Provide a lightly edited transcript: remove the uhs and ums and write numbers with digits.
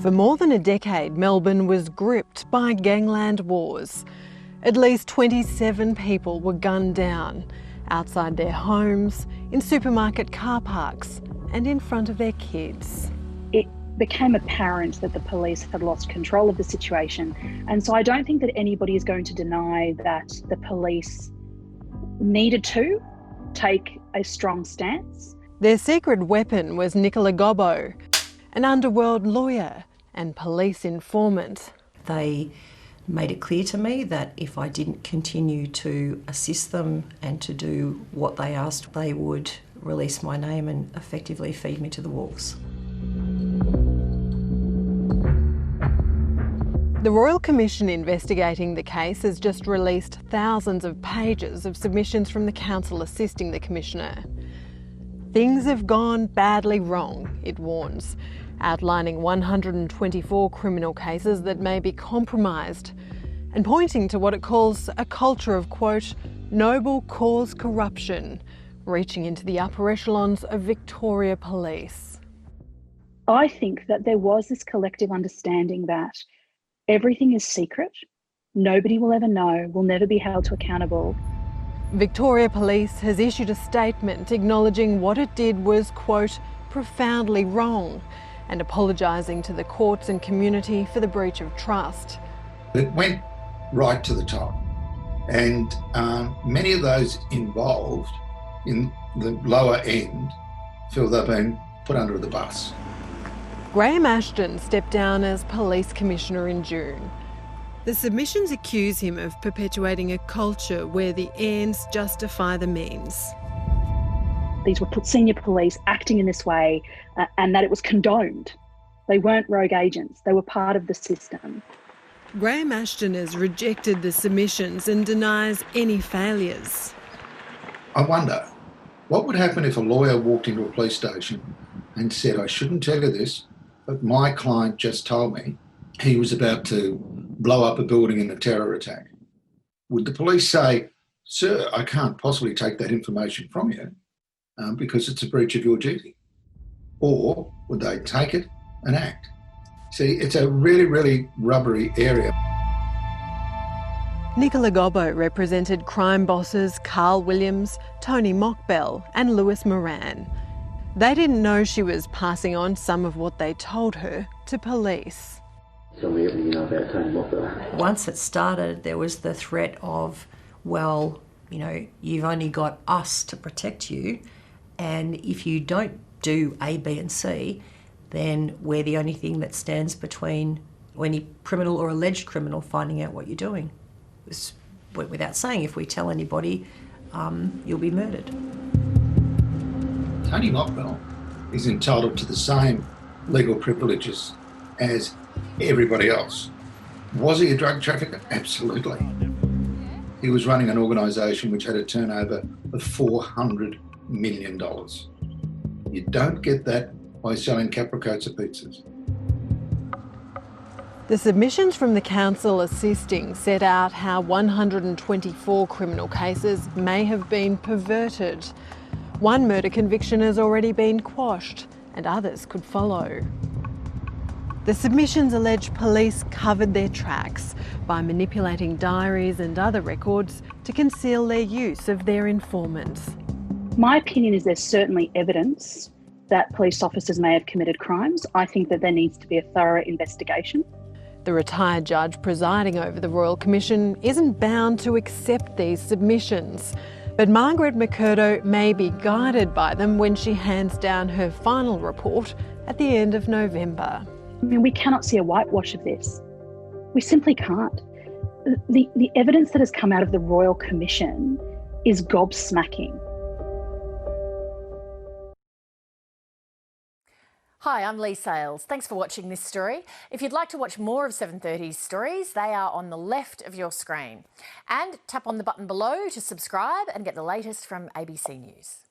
For more than a decade, Melbourne was gripped by gangland wars. At least 27 people were gunned down outside their homes, in supermarket car parks and in front of their kids. It became apparent that the police had lost control of the situation, and so I don't think that anybody is going to deny that the police needed to take a strong stance. Their secret weapon was Nicola Gobbo, an underworld lawyer and police informant. They made it clear to me that if I didn't continue to assist them and to do what they asked, they would release my name and effectively feed me to the wolves. The Royal Commission investigating the case has just released thousands of pages of submissions from the council assisting the Commissioner. Things have gone badly wrong, it warns, outlining 124 criminal cases that may be compromised and pointing to what it calls a culture of, quote, noble cause corruption, reaching into the upper echelons of Victoria Police. I think that there was this collective understanding that everything is secret, nobody will ever know, will never be held to accountable. Victoria Police has issued a statement acknowledging what it did was, quote, profoundly wrong, and apologising to the courts and community for the breach of trust. It went right to the top, and many of those involved in the lower end feel they've been put under the bus. Graham Ashton stepped down as Police Commissioner in June. The submissions accuse him of perpetuating a culture where the ends justify the means. These were senior police acting in this way and that it was condoned. They weren't rogue agents, they were part of the system. Graham Ashton has rejected the submissions and denies any failures. I wonder, what would happen if a lawyer walked into a police station and said, I shouldn't tell you this, but my client just told me he was about to blow up a building in a terror attack? Would the police say, sir, I can't possibly take that information from you because it's a breach of your duty? Or would they take it and act? See, it's a really, really rubbery area. Nicola Gobbo represented crime bosses Carl Williams, Tony Mockbell and Lewis Moran. They didn't know she was passing on some of what they told her to police. Tell me everything you know about Tony Rockwell. Once it started, there was the threat of, well, you know, you've only got us to protect you, and if you don't do A, B and C, then we're the only thing that stands between any criminal or alleged criminal finding out what you're doing. It went without saying, if we tell anybody, you'll be murdered. Tony Rockwell is entitled to the same legal privileges as everybody else. Was he a drug trafficker? Absolutely. He was running an organisation which had a turnover of $400 million. You don't get that by selling capricoats of pizzas. The submissions from the council assisting set out how 124 criminal cases may have been perverted. One murder conviction has already been quashed and others could follow. The submissions allege police covered their tracks by manipulating diaries and other records to conceal their use of their informants. My opinion is there's certainly evidence that police officers may have committed crimes. I think that there needs to be a thorough investigation. The retired judge presiding over the Royal Commission isn't bound to accept these submissions, but Margaret McCurdo may be guided by them when she hands down her final report at the end of November. I mean, we cannot see a whitewash of this. We simply can't. The evidence that has come out of the Royal Commission is gobsmacking. Hi, I'm Lee Sales. Thanks for watching this story. If you'd like to watch more of 730's stories, they are on the left of your screen. And tap on the button below to subscribe and get the latest from ABC News.